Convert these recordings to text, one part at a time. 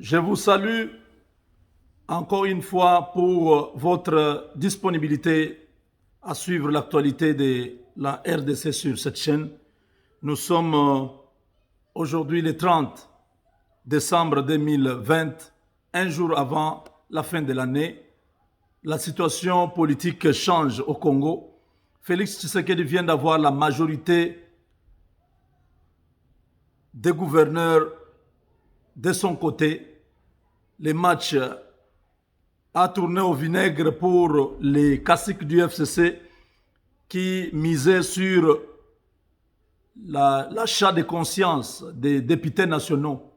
Je vous salue encore une fois pour votre disponibilité à suivre l'actualité de la RDC sur cette chaîne. Nous sommes aujourd'hui le 30 décembre 2020, un jour avant la fin de l'année. La situation politique change au Congo. Félix Tshisekedi vient d'avoir la majorité des gouverneurs de son côté. Les matchs a tourné au vinaigre pour les caciques du FCC qui misaient sur l'achat de conscience des députés nationaux.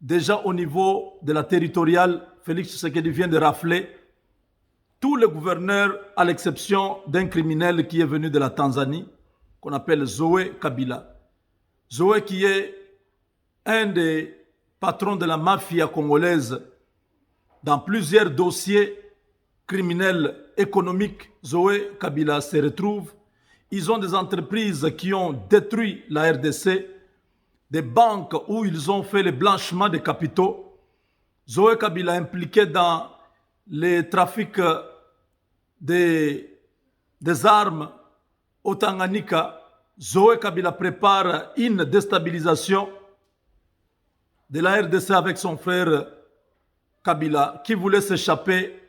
Déjà au niveau de la territoriale, Félix Tshisekedi vient de rafler tous les gouverneurs à l'exception d'un criminel qui est venu de la Tanzanie, qu'on appelle Zoé Kabila. Zoé qui est un des patrons de la mafia congolaise dans plusieurs dossiers criminels économiques. Zoé Kabila se retrouve. Ils ont des entreprises qui ont détruit la RDC, des banques où ils ont fait le blanchiment des capitaux. Zoé Kabila est impliqué dans les trafics des armes au Tanganyika. Zoé Kabila prépare une déstabilisation de la RDC avec son frère Kabila qui voulait s'échapper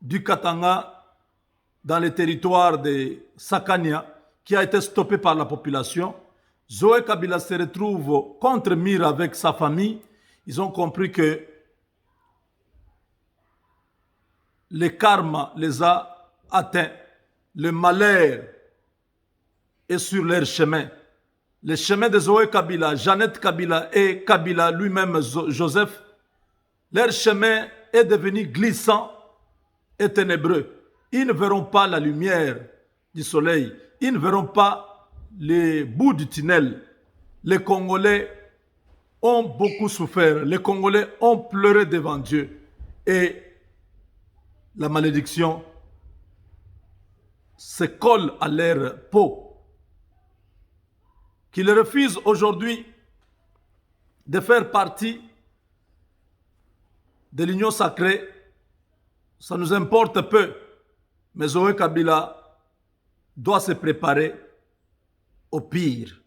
du Katanga dans les territoires de Sakania, qui a été stoppé par la population. Zoé Kabila se retrouve contre mur avec sa famille. Ils ont compris que le karma les a atteints. Le malheur est sur leur chemin. Le chemin de Zoé Kabila, Jeannette Kabila et Kabila lui-même, Joseph, leur chemin est devenu glissant et ténébreux. Ils ne verront pas la lumière du soleil. Ils ne verront pas le bout du tunnel. Les Congolais ont beaucoup souffert. Les Congolais ont pleuré devant Dieu. Et la malédiction se colle à leur peau. Qu'ils refusent aujourd'hui de faire partie de l'union sacrée, ça nous importe peu. Mais Zoé Kabila doit se préparer au pire.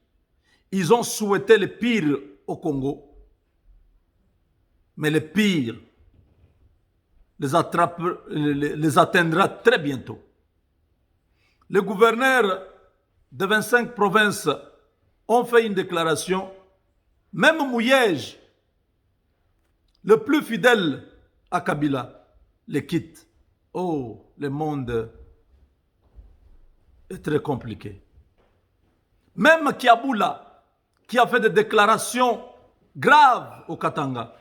Ils ont souhaité le pire au Congo, mais le pire les atteindra très bientôt. Les gouverneurs de 25 provinces ont fait une déclaration. Même Mouyej, le plus fidèle à Kabila, les quitte. Oh, le monde est très compliqué. Même Kiaboula, qui a fait des déclarations graves au Katanga.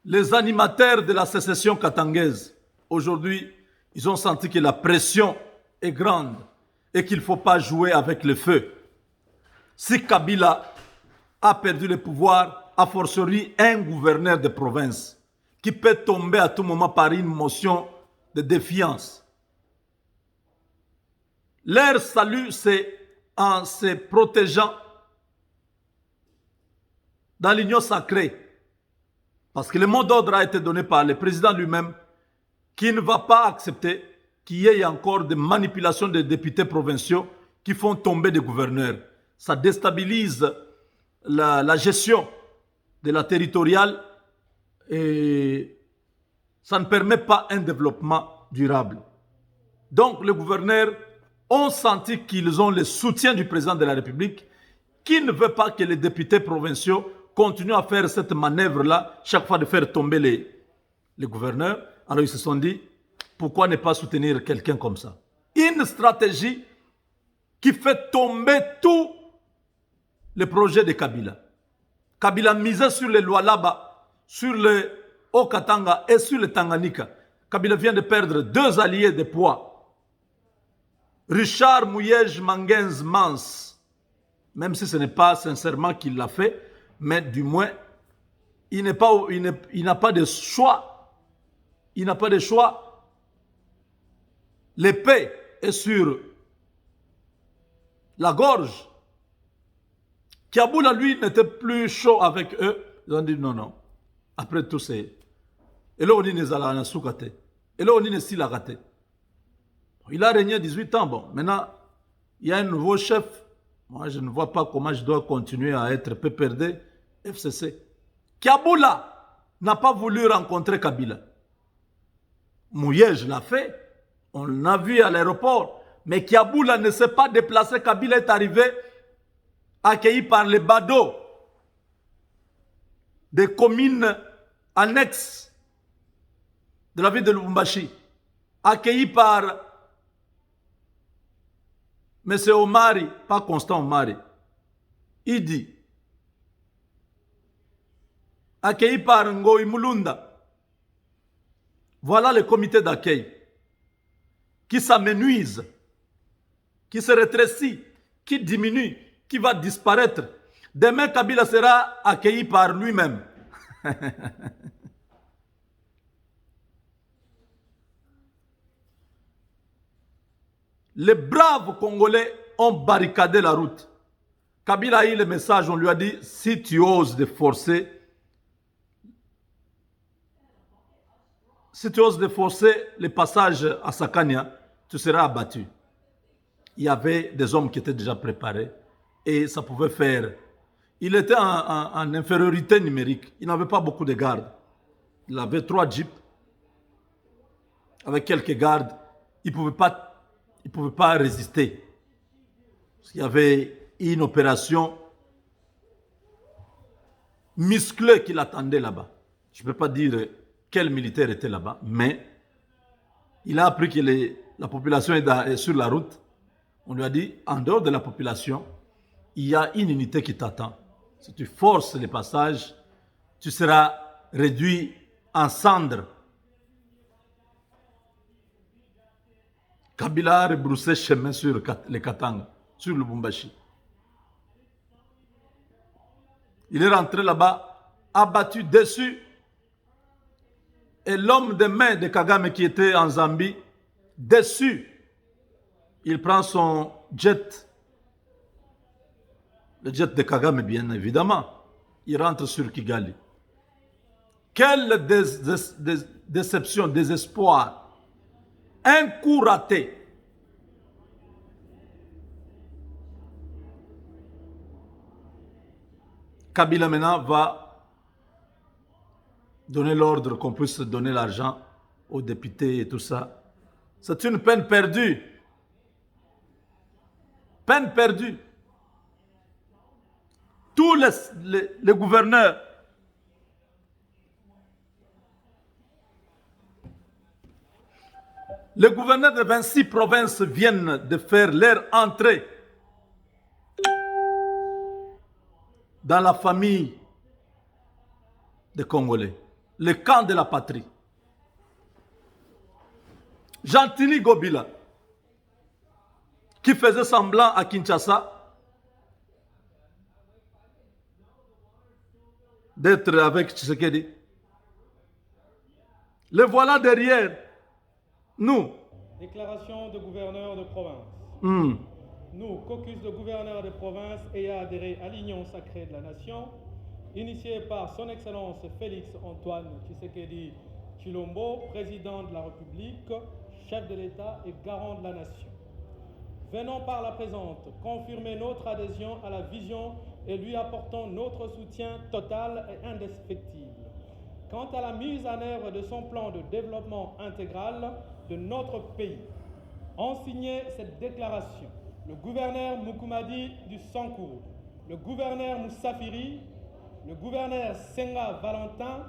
Les animateurs de la sécession katangaise, aujourd'hui, ils ont senti que la pression est grande et qu'il ne faut pas jouer avec le feu. Si Kabila a perdu le pouvoir, a fortiori un gouverneur de province qui peut tomber à tout moment par une motion de défiance. Leur salut, c'est en se protégeant dans l'union sacrée. Parce que le mot d'ordre a été donné par le président lui-même qui ne va pas accepter qu'il y ait encore des manipulations des députés provinciaux qui font tomber des gouverneurs. Ça déstabilise la gestion de la territoriale et ça ne permet pas un développement durable. Donc les gouverneurs ont senti qu'ils ont le soutien du président de la République qui ne veut pas que les députés provinciaux continuent à faire cette manœuvre-là, chaque fois de faire tomber les gouverneurs. Alors ils se sont dit, pourquoi ne pas soutenir quelqu'un comme ça? Une stratégie qui fait tomber tous les projets de Kabila. Kabila misait sur les Lualaba, sur le Haut-Katanga et sur le Tanganyika. Kabila vient de perdre deux alliés de poids. Richard Mouyej Mangenz Mans, même si ce n'est pas sincèrement qu'il l'a fait, mais du moins, il n'a pas de choix. Il n'a pas de choix. L'épée est sur la gorge. Kiaboula, lui, n'était plus chaud avec eux. Ils ont dit non, non. Après tout, c'est... Et là, on dit Nezala Soukate. Et là, on dit Nesilagate. Il a régné 18 ans. Bon, maintenant, il y a un nouveau chef. Moi, je ne vois pas comment je dois continuer à être PPRD, FCC. Kiaboula n'a pas voulu rencontrer Kabila. Mouyej l'a fait. On l'a vu à l'aéroport. Mais Kiaboula ne s'est pas déplacé. Kabila est arrivé accueilli par les badauds des communes annexes de la ville de Lubumbashi, accueilli par M. Omari, pas Constant Omari, Idi, accueilli par Ngoï Mulunda. Voilà le comité d'accueil qui s'amenuise, qui se rétrécit, qui diminue, qui va disparaître. Demain, Kabila sera accueilli par lui-même. Les braves Congolais ont barricadé la route. Kabila a eu le message, on lui a dit, si tu oses de forcer, le passage à Sakania, tu seras abattu. Il y avait des hommes qui étaient déjà préparés et ça pouvait faire. Il était en infériorité numérique. Il n'avait pas beaucoup de gardes. Il avait 3 jeeps avec quelques gardes. Il ne pouvait pas résister. Parce qu'il y avait une opération musclée qui l'attendait là-bas. Je ne peux pas dire quel militaire était là-bas, mais il a appris que la population est sur la route. On lui a dit, en dehors de la population, il y a une unité qui t'attend. Si tu forces le passage, tu seras réduit en cendres. Kabila a rebroussé chemin sur le Katanga, sur le Lubumbashi. Il est rentré là-bas, abattu, déçu. Et l'homme de main de Kagame qui était en Zambie, déçu, il prend son jet. Le jet de Kagame, bien évidemment. Il rentre sur Kigali. Quelle déception, désespoir. Un coup raté. Kabila maintenant va donner l'ordre qu'on puisse donner l'argent aux députés et tout ça. C'est une peine perdue. Peine perdue. Tous les gouverneurs de 26 provinces viennent de faire leur entrée dans la famille des Congolais, le camp de la patrie. Gentili Gobila, qui faisait semblant à Kinshasa d'être avec Tshisekedi. Le voilà derrière nous. Déclaration de gouverneur de province. Nous, caucus de gouverneurs de province ayant adhéré à l'Union sacrée de la nation, initiée par son Excellence Félix Antoine Tshisekedi Tshilombo, président de la République, chef de l'État et garant de la nation. Venons par la présente confirmer notre adhésion à la vision et lui apportons notre soutien total et indéfectible. Quant à la mise en œuvre de son plan de développement intégral de notre pays, ont signé cette déclaration le gouverneur Mukumadi du Sankuru, le gouverneur Moussafiri, le gouverneur Senga Valentin,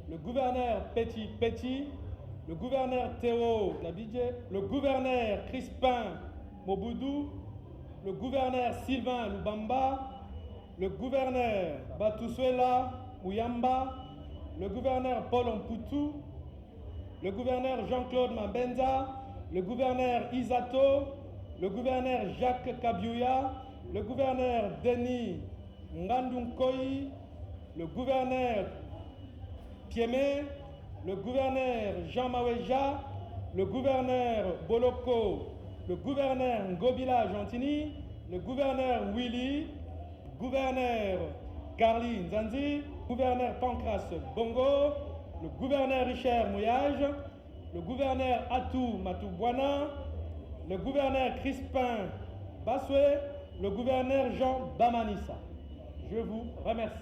le gouverneur Petit Petit, le gouverneur Théo Labidje, le gouverneur Crispin Moboudou, le gouverneur Sylvain Lubamba, le gouverneur Batusuela Mouyamba, le gouverneur Paul Mputu, le gouverneur Jean-Claude Mambenza, le gouverneur Isato, le gouverneur Jacques Kabyouya, le gouverneur Denis Ngandunkoyi, le gouverneur Piemé, le gouverneur Jean Maweja, le gouverneur Boloko, le gouverneur Ngobila Gentini, le gouverneur Willy, gouverneur Carly Nzanzi, gouverneur Pancras Bongo, le gouverneur Richard Mouyage, le gouverneur Atou Matoubouana, le gouverneur Crispin Bassoué, le gouverneur Jean Bamanissa. Je vous remercie.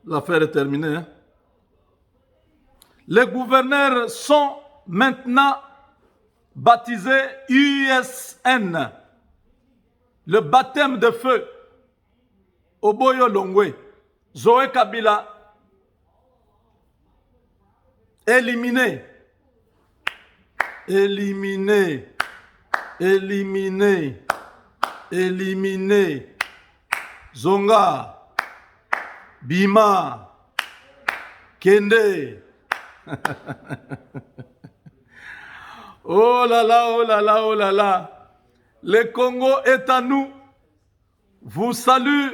L'affaire est terminée. Hein? Les gouverneurs sont maintenant baptisés USN. Le baptême de feu. Oboyo Longwe. Zoé Kabila. Éliminé. Éliminé. Éliminé. Éliminé. Zonga. Bima, Kende. Oh là là, oh là là, oh là là. Le Congo est à nous. Vous salue.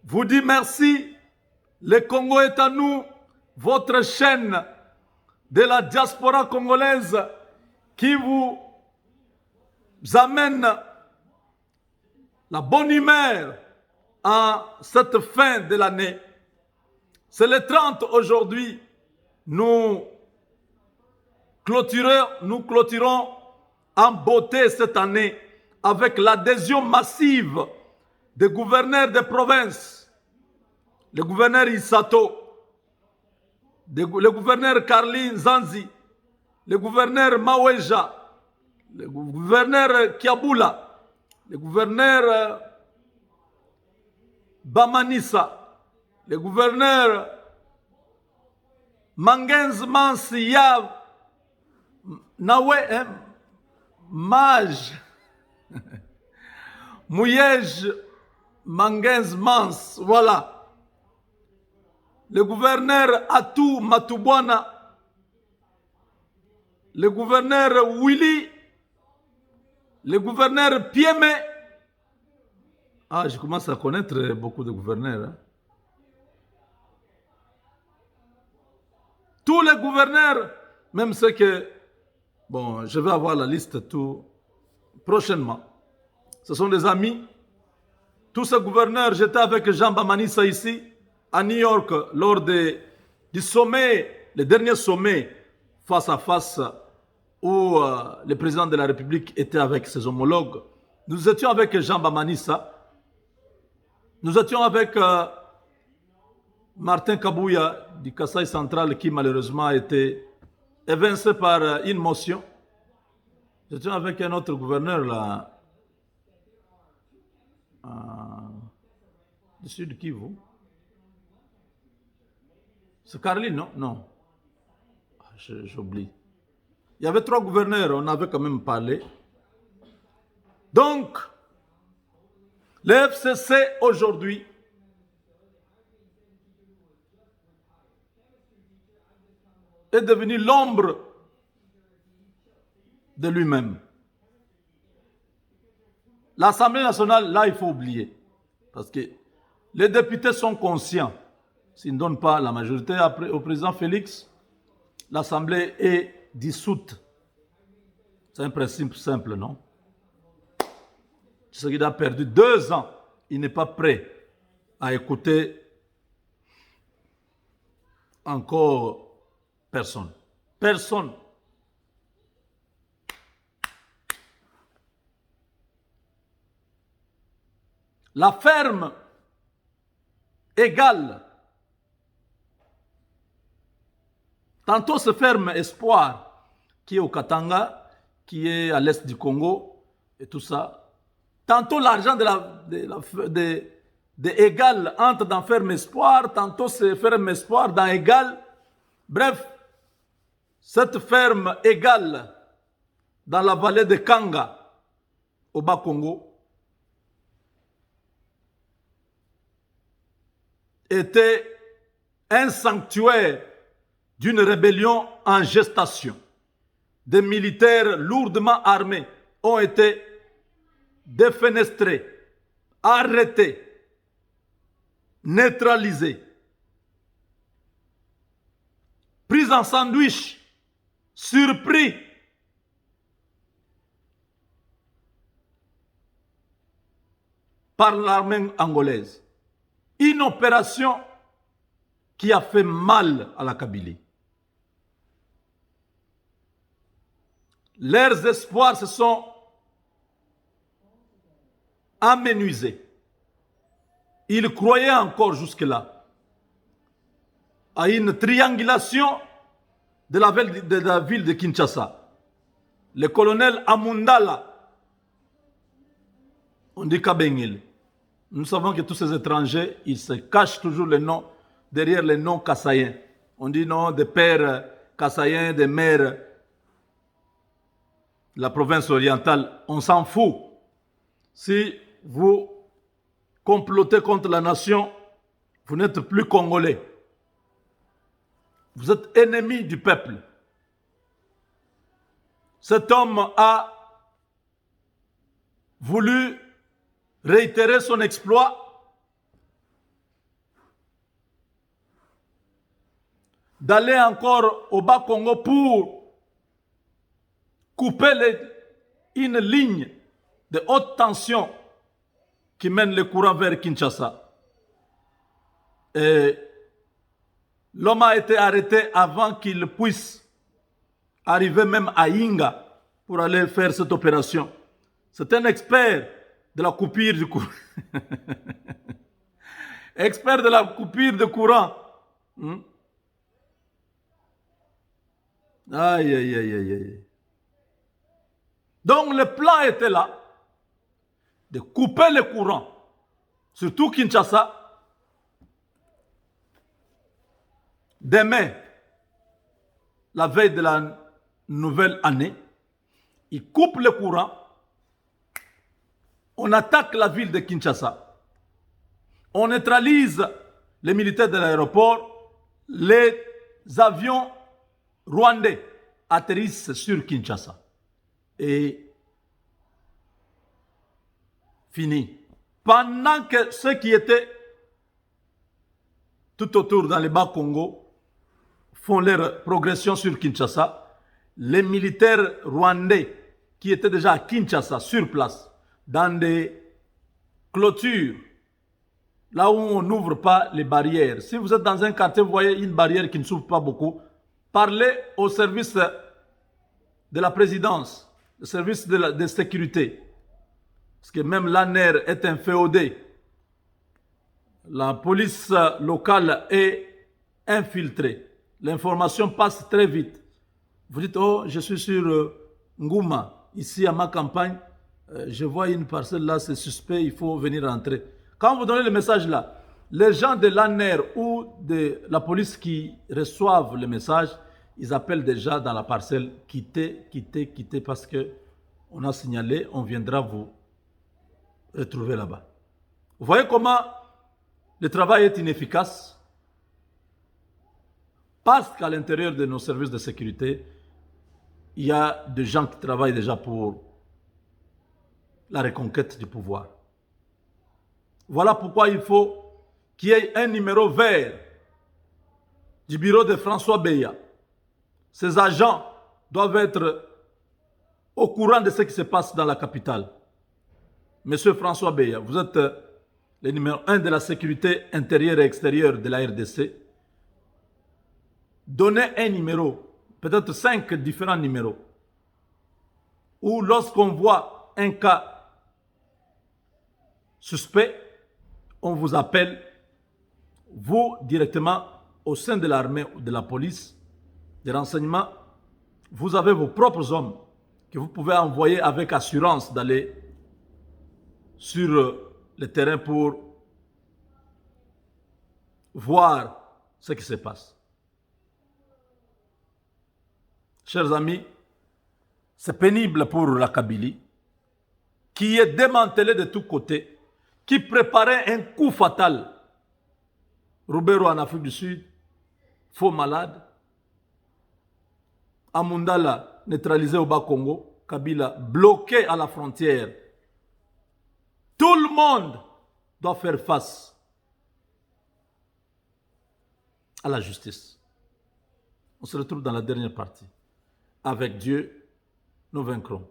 Vous dit merci. Le Congo est à nous. Votre chaîne de la diaspora congolaise qui vous amène la bonne humeur en cette fin de l'année. C'est le 30 aujourd'hui. Nous clôturons en beauté cette année avec l'adhésion massive des gouverneurs de province, le gouverneur Isato, le gouverneur Karlin Zanzi, le gouverneur Maweja, le gouverneur Kiabula, le gouverneur Bamanissa, le gouverneur Mangenz Mansiya Nawe Maj Mouyej Mangenz Mans, voilà. Le gouverneur Atou Matoubouana, le gouverneur Willy, le gouverneur Pieme. Ah, je commence à connaître beaucoup de gouverneurs. Hein. Tous les gouverneurs, même ceux que... Bon, je vais avoir la liste tout prochainement. Ce sont des amis. Tous ces gouverneurs, j'étais avec Jean Bamanissa ici, à New York, lors du sommet, le dernier sommet face à face, où le président de la République était avec ses homologues. Nous étions avec Jean Bamanissa. Nous étions avec Martin Kabouya du Kasaï central qui malheureusement a été évincé par une motion. Nous étions avec un autre gouverneur là, du sud Kivu. C'est Carly, non? Non. J'oublie. Il y avait 3 gouverneurs, on avait quand même parlé. Donc, le FCC aujourd'hui est devenu l'ombre de lui-même. L'Assemblée nationale, là, il faut oublier. Parce que les députés sont conscients. S'ils ne donnent pas la majorité au président Félix, l'Assemblée est dissoute. C'est un principe simple, non? Ce qu'il a perdu 2 ans, il n'est pas prêt à écouter encore personne. Personne. La ferme égale. Tantôt c'est ferme Espoir, qui est au Katanga, qui est à l'est du Congo, et tout ça. Tantôt l'argent de Égal entre dans Ferme Espoir, tantôt c'est Ferme Espoir dans Égal. Bref, cette ferme Égal dans la vallée de Kanga, au Bas-Congo, était un sanctuaire d'une rébellion en gestation. Des militaires lourdement armés ont été défenestrés, arrêtés, neutralisés, pris en sandwich, surpris. par l'armée angolaise. Une opération qui a fait mal à la Kabylie. Leurs espoirs se sont amenuisés. Ils croyaient encore jusque-là à une triangulation de la ville de Kinshasa. Le colonel Amundala, on dit Kabengele. Nous savons que tous ces étrangers, ils se cachent toujours les noms, derrière les noms kassaïens. On dit non des pères kassaïens, des mères de la province orientale. On s'en fout. Si vous complotez contre la nation, vous n'êtes plus congolais. Vous êtes ennemi du peuple. Cet homme a voulu réitérer son exploit d'aller encore au Bas-Congo pour couper une ligne de haute tension qui mène le courant vers Kinshasa. Et l'homme a été arrêté avant qu'il puisse arriver même à Inga pour aller faire cette opération. C'est un expert de la coupure du courant. Expert de la coupure de courant. Aïe, aïe, aïe, aïe, aïe. Donc le plan était là de couper le courant, surtout Kinshasa. Demain, la veille de la nouvelle année, ils coupent le courant. On attaque la ville de Kinshasa. On neutralise les militaires de l'aéroport. Les avions rwandais atterrissent sur Kinshasa. Et fini. Pendant que ceux qui étaient tout autour dans les Bas-Congo font leur progression sur Kinshasa, les militaires rwandais qui étaient déjà à Kinshasa, sur place, dans des clôtures, là où on n'ouvre pas les barrières. Si vous êtes dans un quartier, vous voyez une barrière qui ne s'ouvre pas beaucoup, parlez au service de la présidence, le service de sécurité. Parce que même l'ANER est inféodé. La police locale est infiltrée. L'information passe très vite. Vous dites, oh, je suis sur Ngouma, ici à ma campagne, je vois une parcelle là, c'est suspect, il faut venir rentrer. Quand vous donnez le message là, les gens de l'ANER ou de la police qui reçoivent le message, ils appellent déjà dans la parcelle, quittez, quittez, quittez, parce que on a signalé, on viendra vous retrouver là-bas. Vous voyez comment le travail est inefficace? Parce qu'à l'intérieur de nos services de sécurité, il y a des gens qui travaillent déjà pour la reconquête du pouvoir. Voilà pourquoi il faut qu'il y ait un numéro vert du bureau de François Beya. Ces agents doivent être au courant de ce qui se passe dans la capitale. Monsieur François Beya, vous êtes le numéro 1 de la sécurité intérieure et extérieure de la RDC. Donnez un numéro, peut-être 5 différents numéros, où lorsqu'on voit un cas suspect, on vous appelle, vous directement au sein de l'armée ou de la police, des renseignements, vous avez vos propres hommes que vous pouvez envoyer avec assurance d'aller sur le terrain pour voir ce qui se passe. Chers amis, c'est pénible pour la Kabylie, qui est démantelée de tous côtés, qui préparait un coup fatal. Roubero en Afrique du Sud, faux malade. Amundala neutralisé au Bas-Congo, Kabila bloqué à la frontière. Tout le monde doit faire face à la justice. On se retrouve dans la dernière partie. Avec Dieu, nous vaincrons.